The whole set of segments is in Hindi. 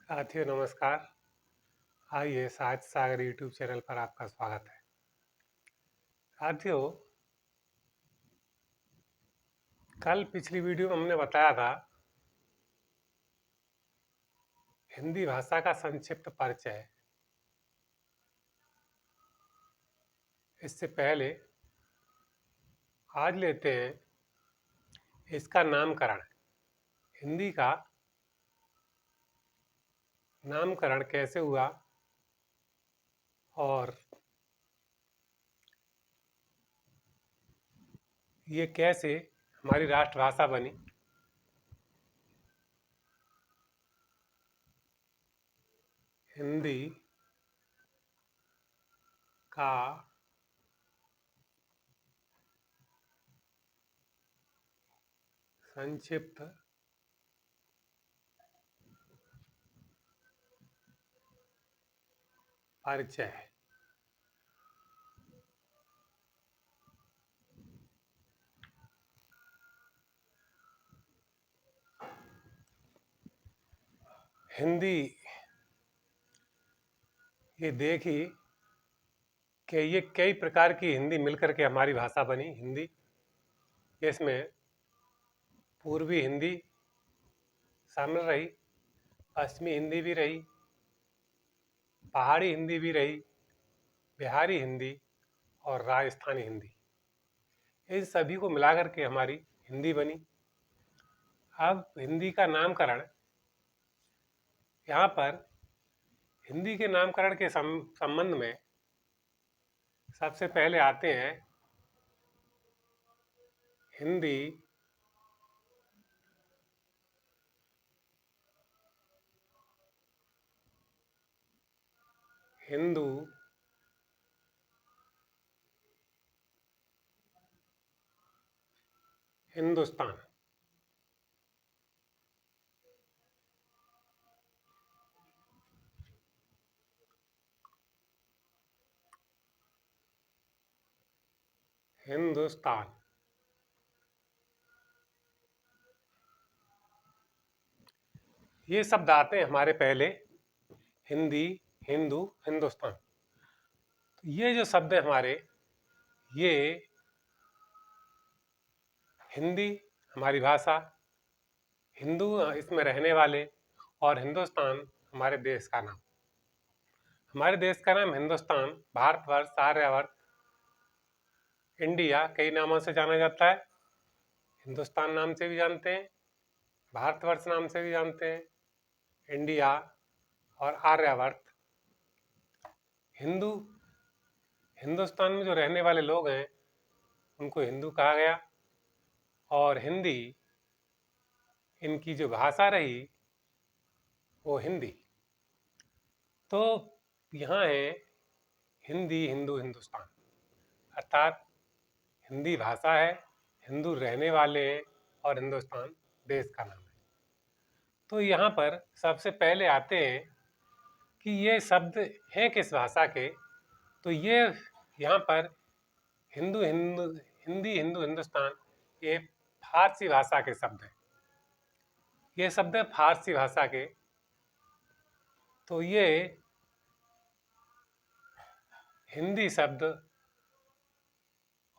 साथियों नमस्कार। आइए साहित्य सागर यूट्यूब चैनल पर आपका स्वागत है। साथियों, कल पिछली वीडियो में हमने बताया था हिंदी भाषा का संक्षिप्त परिचय। इससे पहले आज लेते हैं इसका नामकरण। हिंदी का नामकरण कैसे हुआ और ये कैसे हमारी राष्ट्रभाषा बनी। हिंदी का संक्षिप्त परिचय। हिंदी ये देखी कि ये कई प्रकार की हिंदी मिलकर के हमारी भाषा बनी। हिंदी इसमें पूर्वी हिंदी शामिल रही, पश्चिमी हिंदी भी रही, पहाड़ी हिंदी भी रही, बिहारी हिंदी और राजस्थानी हिंदी। इन सभी को मिलाकर के हमारी हिंदी बनी। अब हिंदी का नामकरण, यहाँ पर हिंदी के नामकरण के संबंध में सबसे पहले आते हैं हिंदी हिंदू हिंदुस्तान। हिंदुस्तान ये शब्द आते हैं हमारे पहले, हिंदी, हिंदू, हिंदुस्तान। ये जो शब्द है हमारे, ये हिंदी हमारी भाषा, हिंदू इसमें रहने वाले और हिंदुस्तान हमारे देश का नाम। हमारे देश का नाम हिंदुस्तान, भारतवर्ष, आर्यावर्त, इंडिया कई नामों से जाना जाता है। हिंदुस्तान नाम से भी जानते हैं, भारतवर्ष नाम से भी जानते हैं, इंडिया और आर्यावर्त। हिंदू हिंदुस्तान में जो रहने वाले लोग हैं उनको हिंदू कहा गया, और हिंदी इनकी जो भाषा रही वो हिंदी। तो यहाँ है हिंदी, हिंदू, हिंदुस्तान, अर्थात हिंदी भाषा है, हिंदू रहने वाले हैं और हिंदुस्तान देश का नाम है। तो यहाँ पर सबसे पहले आते हैं कि ये शब्द हैं किस भाषा के। तो ये यहाँ पर हिंदू हिंदू हिंदी, हिंदू, हिंदुस्तान, ये फारसी भाषा के शब्द हैं। ये शब्द है फारसी भाषा के। तो ये हिंदी शब्द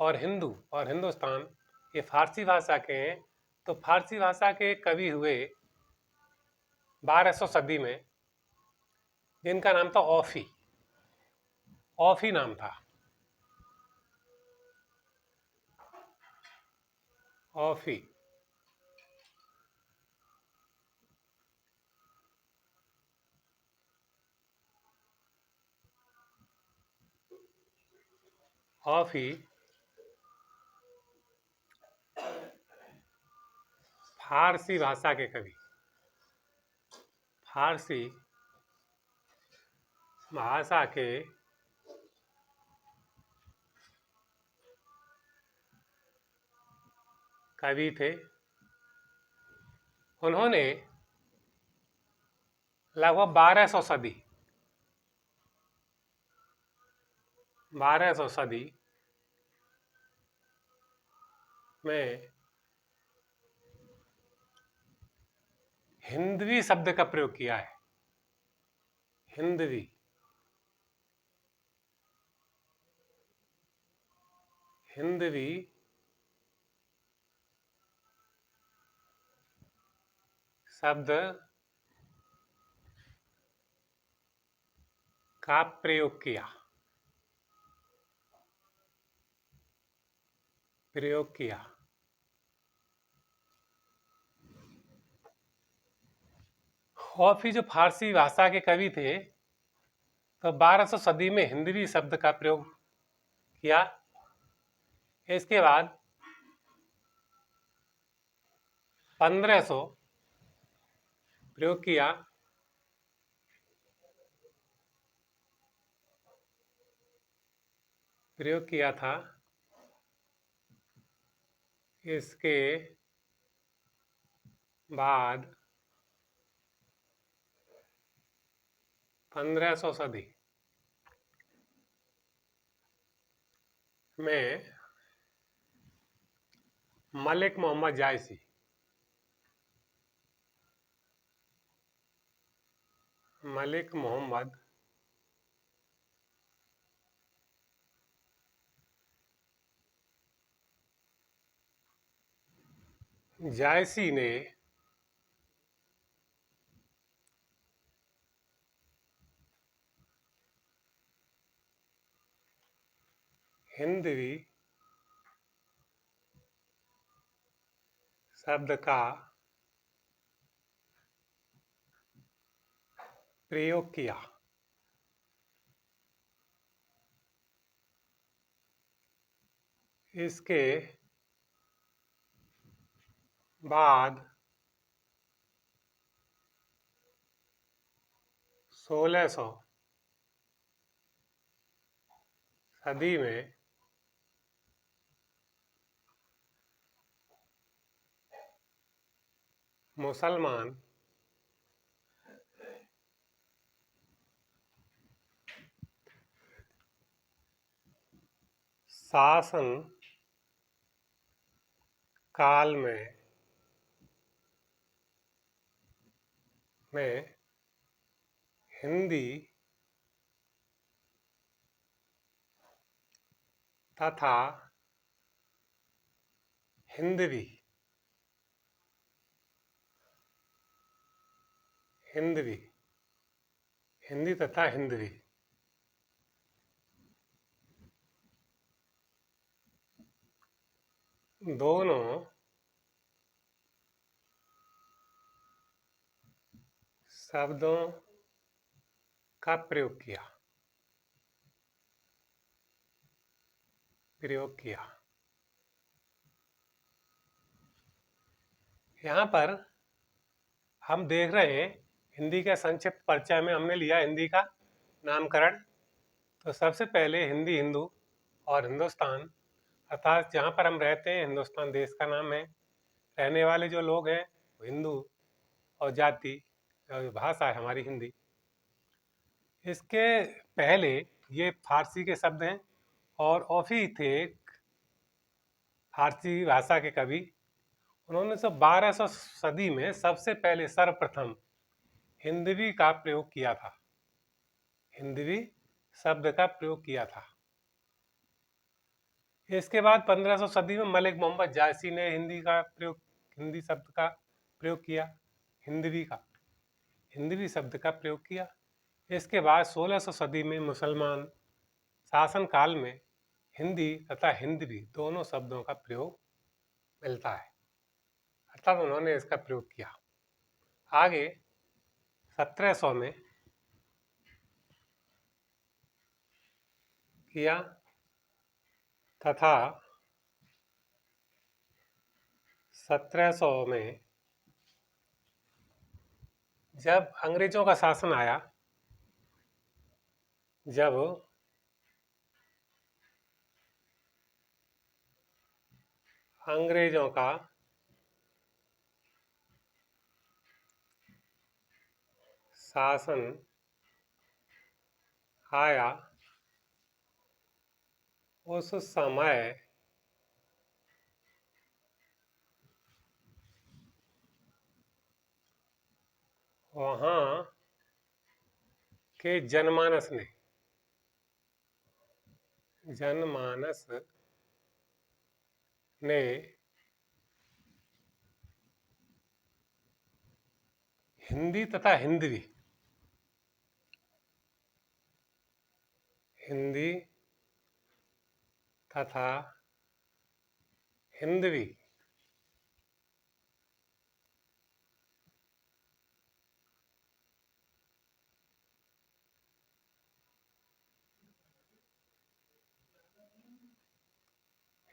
और हिंदू और हिंदुस्तान ये फारसी भाषा के हैं। तो फारसी भाषा के कवि हुए 1200 सदी में, जिनका नाम था औफी। औफी नाम था, औफी। औफी फारसी भाषा के कवि, फारसी भाषा के कवि थे। उन्होंने लगभग 1200 सदी 1200 सदी में हिंदवी शब्द का प्रयोग किया है। हिंदवी, हिंदवी शब्द का प्रयोग किया, प्रयोग किया। और फिर जो फारसी भाषा के कवि थे, तो 1200 सदी में हिंदवी शब्द का प्रयोग किया। इसके बाद 1500 प्रयोग किया। प्रयोग किया था। इसके बाद 1500 सदी में मलिक मोहम्मद जायसी, मलिक मोहम्मद जायसी ने हिंदवी शब्द का प्रयोग किया। इसके बाद 1600 सदी में मुसलमान शासन काल में हिंदी तथा हिंदवी, हिंदवी, हिंदी तथा हिंदवी दोनों शब्दों का प्रयोग किया, प्रयोग किया। यहाँ पर हम देख रहे हैं हिंदी का संक्षिप्त परिचय में हमने लिया हिंदी का नामकरण। तो सबसे पहले हिंदी हिंदू और हिंदुस्तान अर्थात जहाँ पर हम रहते हैं हिंदुस्तान देश का नाम है, रहने वाले जो लोग हैं वो हिंदू और जाति और भाषा है हमारी हिंदी। इसके पहले ये फारसी के शब्द हैं और ऑफी थे फारसी भाषा के कवि। उन्होंने 1200 सदी में सबसे पहले सर्वप्रथम हिंदवी का प्रयोग किया था, हिंदवी शब्द का प्रयोग किया था। इसके बाद 1500 सदी में मलिक मोहम्मद जायसी ने हिंदी का प्रयोग, हिंदी शब्द का प्रयोग किया, हिंदवी का, हिंदवी शब्द का प्रयोग किया। इसके बाद 1600 सदी में मुसलमान शासन काल में हिंदी तथा हिंदवी दोनों शब्दों का प्रयोग मिलता है, अर्थात उन्होंने इसका प्रयोग किया। आगे 1700 में किया तथा 1700 में जब अंग्रेजों का शासन आया, जब अंग्रेजों का शासन आया उस समय वहाँ के जनमानस ने हिंदी तथा हिंदी तथा हिंदवी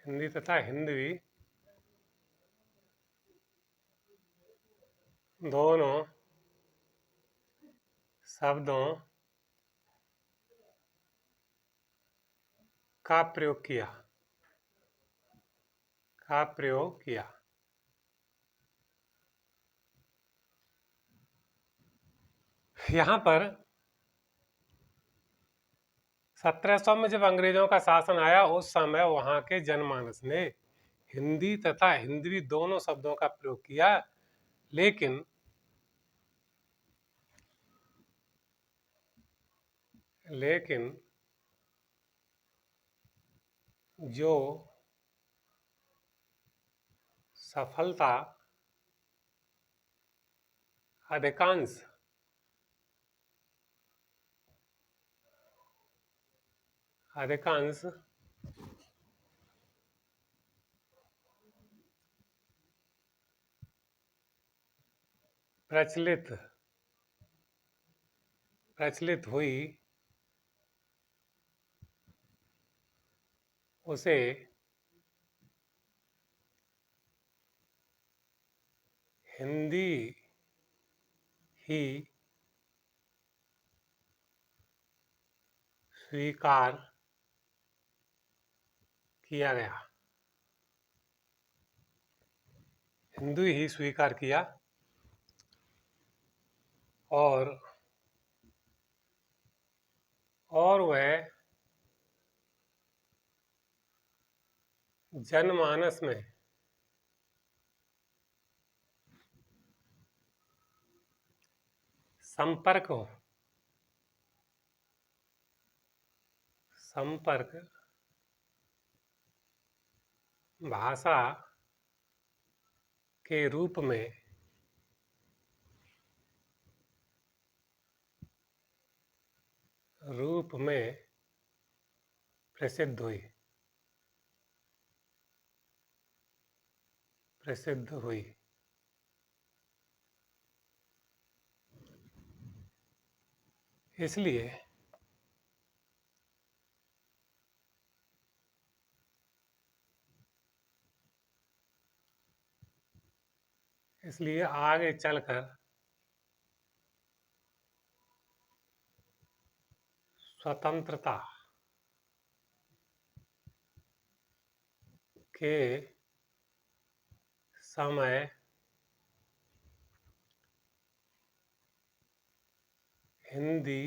हिंदी तथा हिंदवी दोनों शब्दों का प्रयोग किया यहाँ पर 1700 में जब अंग्रेजों का शासन आया उस समय वहां के जनमानस ने हिंदी तथा हिंदवी दोनों शब्दों का प्रयोग किया, लेकिन जो सफलता अधिकांश प्रचलित हुई उसे हिंदी ही स्वीकार किया गया। हिंदी ही स्वीकार किया और वह जनमानस में संपर्क भाषा के रूप में प्रसिद्ध हुई। इसलिए आगे चलकर स्वतंत्रता के समय हिंदी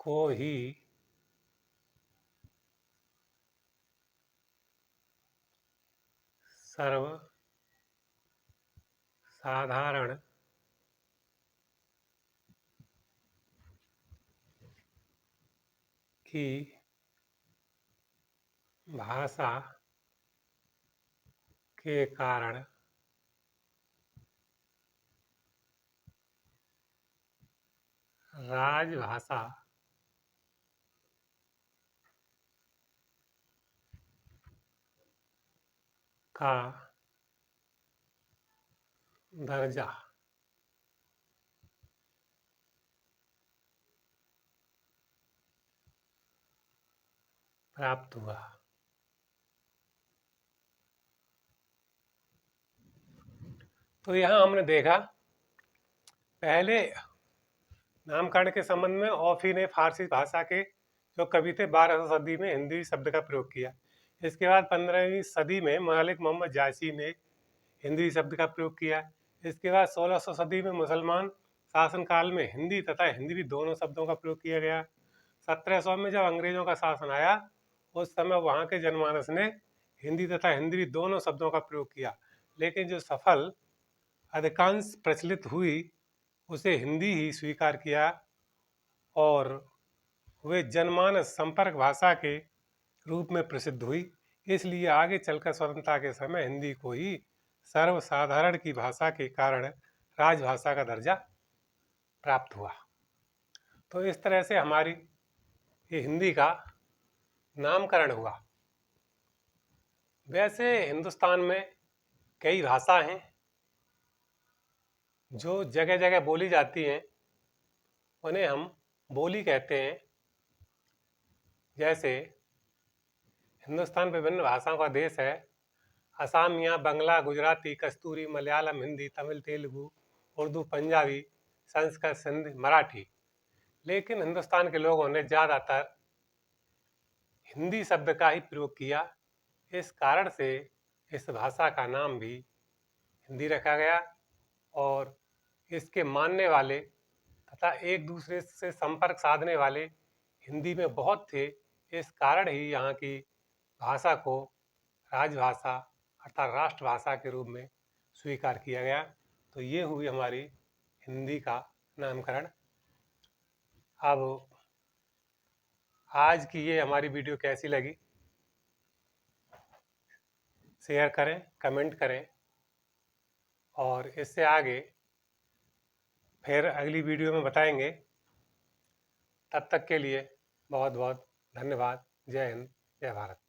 को ही सर्वसाधारण की भाषा के कारण राजभाषा का दर्जा प्राप्त हुआ। तो यहाँ हमने देखा पहले नामकरण के संबंध में ऑफी ने फारसी भाषा के जो कवि थे 12वीं सदी में हिंदी शब्द का प्रयोग किया। इसके बाद 15वीं सदी में मलिक मोहम्मद जायसी ने हिंदी शब्द का प्रयोग किया। इसके बाद 1600 सदी में मुसलमान शासन काल में हिंदी तथा हिंदवी दोनों शब्दों का प्रयोग किया गया। 1700 में जब अंग्रेजों का शासन आया उस समय वहाँ के जनमानस ने हिंदी तथा हिंदवी दोनों शब्दों का प्रयोग किया, लेकिन जो सफल अधिकांश प्रचलित हुई उसे हिंदी ही स्वीकार किया और वे जनमानस संपर्क भाषा के रूप में प्रसिद्ध हुई। इसलिए आगे चलकर स्वतंत्रता के समय हिंदी को ही सर्वसाधारण की भाषा के कारण राजभाषा का दर्जा प्राप्त हुआ। तो इस तरह से हमारी ये हिंदी का नामकरण हुआ। वैसे हिंदुस्तान में कई भाषा हैं जो जगह जगह बोली जाती हैं, उन्हें हम बोली कहते हैं। जैसे हिंदुस्तान विभिन्न भाषाओं का देश है। असामिया, बंगला, गुजराती, कस्तूरी, मलयालम, हिंदी, तमिल, तेलुगु, उर्दू, पंजाबी, संस्कृत, सिंधी, मराठी। लेकिन हिंदुस्तान के लोगों ने ज़्यादातर हिंदी शब्द का ही प्रयोग किया। इस कारण से इस भाषा का नाम भी हिंदी रखा गया और इसके मानने वाले तथा एक दूसरे से संपर्क साधने वाले हिंदी में बहुत थे। इस कारण ही यहाँ की भाषा को राजभाषा अर्थात राष्ट्रभाषा के रूप में स्वीकार किया गया। तो ये हुई हमारी हिंदी का नामकरण। अब आज की ये हमारी वीडियो कैसी लगी, शेयर करें, कमेंट करें और इससे आगे फिर अगली वीडियो में बताएंगे। तब तक के लिए बहुत बहुत धन्यवाद। जय हिंद, जय भारत।